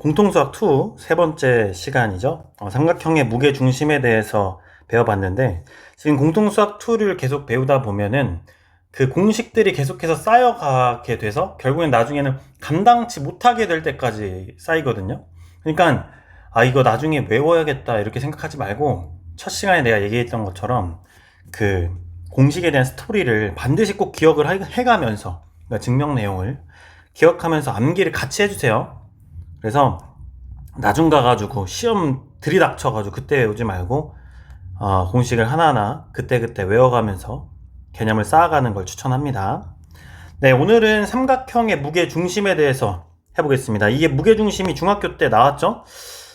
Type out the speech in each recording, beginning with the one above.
공통수학 2 세 번째 시간이죠. 삼각형의 무게 중심에 대해서 배워봤는데, 지금 공통수학 2를 계속 배우다 보면은 그 공식들이 계속해서 쌓여가게 돼서 결국엔 나중에는 감당치 못하게 될 때까지 쌓이거든요. 그러니까 이거 나중에 외워야겠다 이렇게 생각하지 말고, 첫 시간에 내가 얘기했던 것처럼 그 공식에 대한 스토리를 반드시 꼭 기억을 해가면서, 그러니까 증명 내용을 기억하면서 암기를 같이 해주세요. 그래서 나중 가가지고 시험 들이닥쳐가지고 그때 외우지 말고 공식을 하나하나 그때그때 외워가면서 개념을 쌓아가는 걸 추천합니다. 네, 오늘은 삼각형의 무게 중심에 대해서 해보겠습니다. 이게 무게 중심이 중학교 때 나왔죠?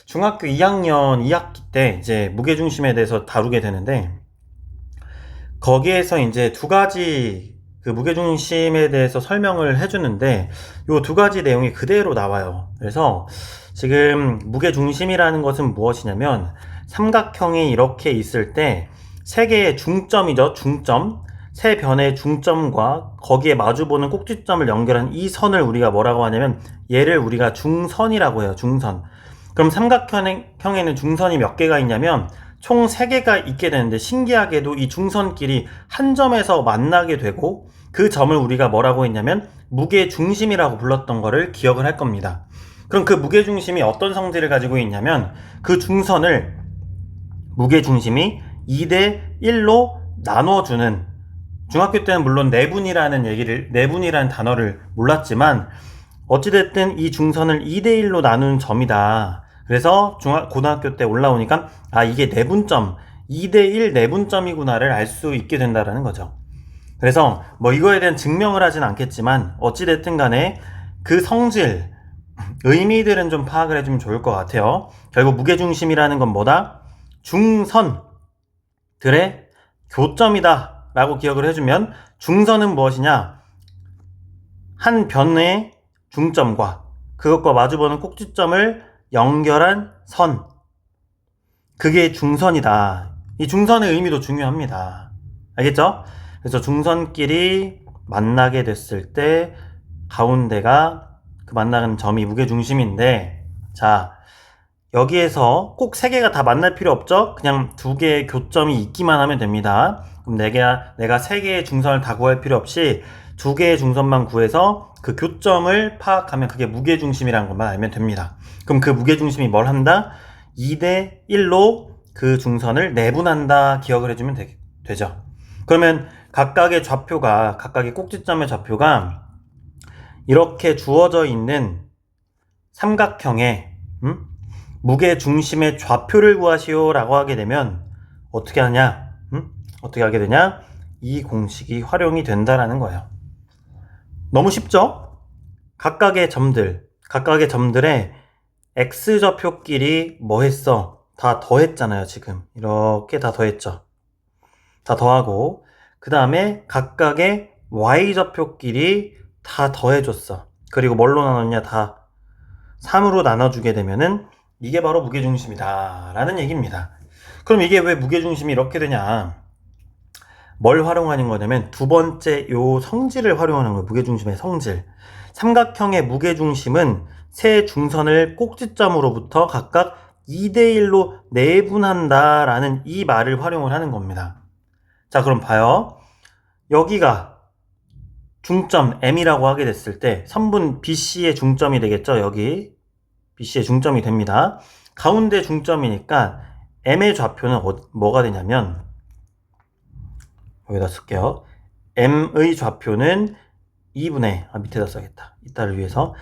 중학교 2학년 2학기 때 이제 무게 중심에 대해서 다루게 되는데, 거기에서 이제 두 가지 그 무게 중심에 대해서 설명을 해주는데, 요 두 가지 내용이 그대로 나와요. 그래서 지금 무게 중심이라는 것은 무엇이냐면, 삼각형이 이렇게 있을 때 세 개의 중점이죠. 중점. 세 변의 중점과 거기에 마주보는 꼭지점을 연결한 이 선을 우리가 뭐라고 하냐면, 얘를 우리가 중선이라고 해요. 중선. 그럼 삼각형에는 중선이 몇 개가 있냐면 총 3개가 있게 되는데, 신기하게도 이 중선끼리 한 점에서 만나게 되고, 그 점을 우리가 뭐라고 했냐면 무게중심이라고 불렀던 거를 기억을 할 겁니다. 그럼 그 무게중심이 어떤 성질을 가지고 있냐면, 그 중선을 무게중심이 2대 1로 나눠주는, 중학교 때는 물론 내분이라는 단어를 몰랐지만 어찌됐든 이 중선을 2대 1로 나누는 점이다. 그래서 고등학교 때 올라오니까 이게 내분점, 2대 1 내분점이구나를 알 수 있게 된다라는 거죠. 그래서 뭐 이거에 대한 증명을 하진 않겠지만 어찌됐든 간에 그 성질, 의미들은 좀 파악을 해주면 좋을 것 같아요. 결국 무게중심이라는 건 뭐다? 중선들의 교점이다 라고 기억을 해주면, 중선은 무엇이냐? 한 변의 중점과 그것과 마주보는 꼭지점을 연결한 선, 그게 중선이다. 이 중선의 의미도 중요합니다. 알겠죠? 그래서 중선끼리 만나게 됐을 때 가운데가, 그 만나는 점이 무게중심인데, 자, 여기에서 꼭 3개가 다 만날 필요 없죠? 그냥 2개의 교점이 있기만 하면 됩니다. 그럼 내가 3개의 중선을 다 구할 필요 없이 2개의 중선만 구해서 그 교점을 파악하면 그게 무게중심이라는 것만 알면 됩니다. 그럼 그 무게중심이 뭘 한다? 2대 1로 그 중선을 내분한다 기억을 해주면 되죠. 그러면 각각의 꼭지점의 좌표가 이렇게 주어져 있는 삼각형의 무게중심의 좌표를 구하시오 라고 하게 되면 어떻게 하냐? 어떻게 하게 되냐? 이 공식이 활용이 된다라는 거예요. 너무 쉽죠? 각각의 점들의 x좌표끼리 뭐 했어? 다 더했잖아요. 지금 이렇게 다 더했죠. 다 더하고, 그 다음에 각각의 y좌표끼리 다 더해줬어. 그리고 뭘로 나눴냐? 다 3으로 나눠주게 되면은 이게 바로 무게중심이다 라는 얘기입니다. 그럼 이게 왜 무게중심이 이렇게 되냐? 뭘 활용하는 거냐면 두 번째 요 성질을 활용하는 거예요. 무게중심의 성질. 삼각형의 무게중심은 세 중선을 꼭지점으로부터 각각 2대 1로 내분한다 라는 이 말을 활용을 하는 겁니다. 자, 그럼 봐요. 여기가 중점 M이라고 하게 됐을 때 선분 BC의 중점이 되겠죠. 여기 BC의 중점이 됩니다. 가운데 중점이니까 M의 좌표는 뭐가 되냐면, 여기다 쓸게요. M의 좌표는 2분의, 밑에다 써야겠다. 이따를 위해서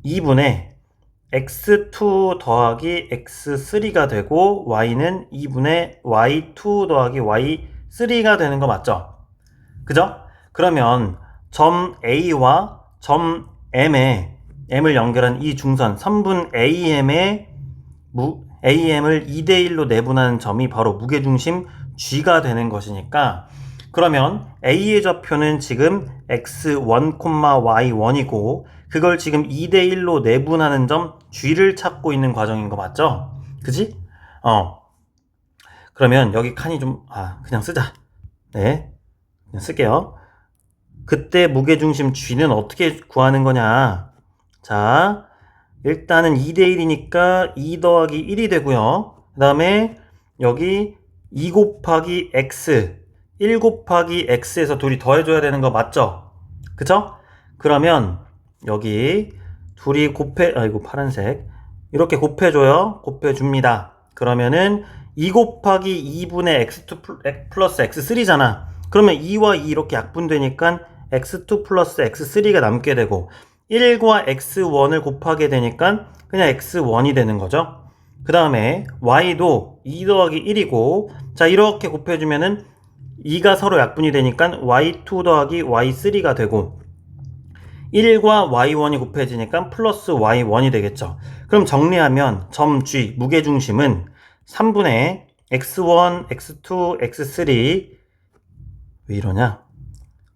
2분의 x2 더하기 x3가 되고, y는 2분의 y2 더하기 y3가 되는 거 맞죠? 그죠? 그러면 점 A와 점 M을 연결한 이 중선 선분 AM을 2대 1로 내분하는 점이 바로 무게중심 G가 되는 것이니까, 그러면 A의 좌표는 지금 x1, y1이고 그걸 지금 2대 1로 내분하는 점 G를 찾고 있는 과정인 거 맞죠? 그지? 그러면 여기 칸이 좀 그냥 쓰자. 네, 그냥 쓸게요. 그때 무게중심 G는 어떻게 구하는 거냐? 자, 일단은 2대1이니까 2 더하기 1이 되고요. 그 다음에 여기 2 곱하기 x, 1 곱하기 x에서 둘이 더해줘야 되는 거 맞죠? 그쵸? 그러면 여기 둘이 아이고 파란색 이렇게 곱해줘요. 곱해줍니다. 그러면은 2 곱하기 2분의 x2 플러스 x3잖아. 그러면 2와 2 이렇게 약분되니까 x2 플러스 x3가 남게 되고 1과 x1을 곱하게 되니까 그냥 x1이 되는 거죠. 그 다음에 y도 2 더하기 1이고 자 이렇게 곱해주면은 2가 서로 약분이 되니까 y2 더하기 y3가 되고 1과 y1이 곱해지니까 플러스 y1이 되겠죠. 그럼 정리하면 점 G 무게중심은 3분의 x1, x2, x3 왜 이러냐?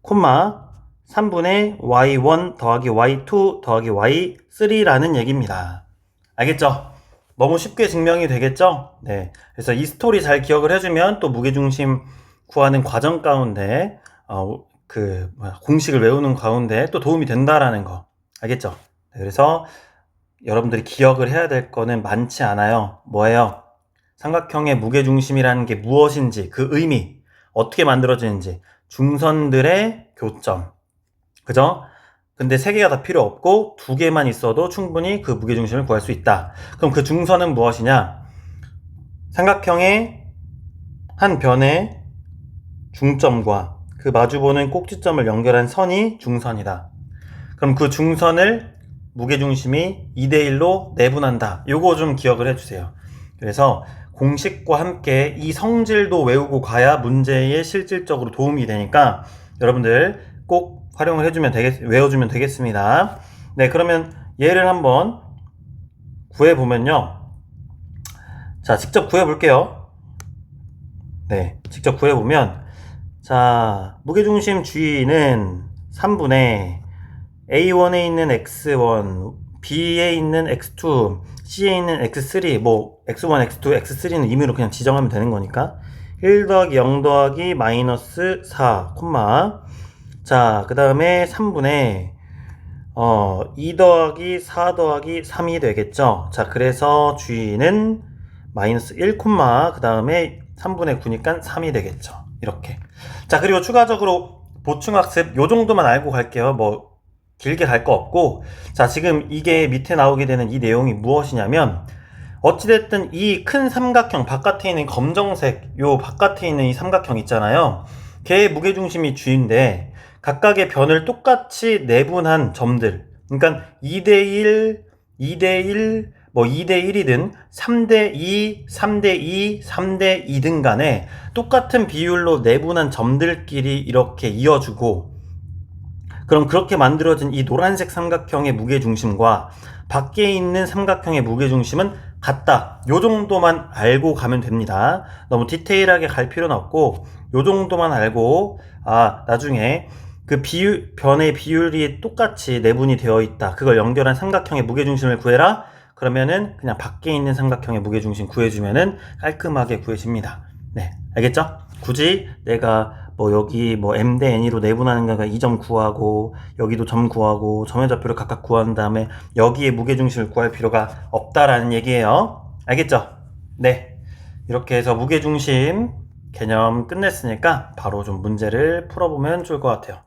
콤마 3분의 y1 더하기 y2 더하기 y3라는 얘기입니다. 알겠죠? 너무 쉽게 증명이 되겠죠? 네. 그래서 이 스토리 잘 기억을 해주면 또 무게중심 구하는 과정 가운데 공식을 외우는 가운데 또 도움이 된다라는 거. 알겠죠? 네, 그래서 여러분들이 기억을 해야 될 거는 많지 않아요. 뭐예요? 삼각형의 무게중심이라는 게 무엇인지, 그 의미, 어떻게 만들어지는지, 중선들의 교점. 그죠? 근데 3개가 다 필요 없고 2개만 있어도 충분히 그 무게중심을 구할 수 있다. 그럼 그 중선은 무엇이냐? 삼각형의 한 변의 중점과 그 마주보는 꼭지점을 연결한 선이 중선이다. 그럼 그 중선을 무게중심이 2대1로 내분한다. 요거 좀 기억을 해주세요. 그래서 공식과 함께 이 성질도 외우고 가야 문제에 실질적으로 도움이 되니까 여러분들 꼭 활용을 외워주면 되겠습니다. 네, 그러면 얘를 한번 구해보면요. 자, 직접 구해볼게요. 네, 직접 구해보면 자, 무게중심 G는 3분의 A1에 있는 X1, B에 있는 X2, C에 있는 X3, 뭐 X1, X2, X3는 임의로 그냥 지정하면 되는 거니까 1 더하기 0 더하기 마이너스 4, 콤마 자, 그 다음에 3분의 2 더하기 4 더하기 3이 되겠죠. 자, 그래서 G는 마이너스 1, 그 다음에 3분의 9니까 3이 되겠죠. 이렇게. 자, 그리고 추가적으로 보충학습 요 정도만 알고 갈게요. 뭐 길게 갈 거 없고. 자, 지금 이게 밑에 나오게 되는 이 내용이 무엇이냐면 어찌됐든 이 큰 삼각형 바깥에 있는 검정색 요 바깥에 있는 이 삼각형 있잖아요. 걔의 무게중심이 G인데 각각의 변을 똑같이 내분한 점들, 그러니까 2대1, 2대1, 뭐 2대1이든 3대2, 3대2, 3대2든 간에 똑같은 비율로 내분한 점들끼리 이렇게 이어주고 그럼 그렇게 만들어진 이 노란색 삼각형의 무게중심과 밖에 있는 삼각형의 무게중심은 같다. 요 정도만 알고 가면 됩니다. 너무 디테일하게 갈 필요는 없고 요 정도만 알고 나중에 그 변의 비율이 똑같이 내분이 되어 있다. 그걸 연결한 삼각형의 무게중심을 구해라. 그러면은 그냥 밖에 있는 삼각형의 무게중심 구해주면은 깔끔하게 구해집니다. 네, 알겠죠? 굳이 내가 뭐 여기 뭐 m 대 n으로 내분하는 거가 이 점 구하고 여기도 점 구하고 점의 좌표를 각각 구한 다음에 여기에 무게중심을 구할 필요가 없다라는 얘기예요. 알겠죠? 네, 이렇게 해서 무게중심 개념 끝냈으니까 바로 좀 문제를 풀어보면 좋을 것 같아요.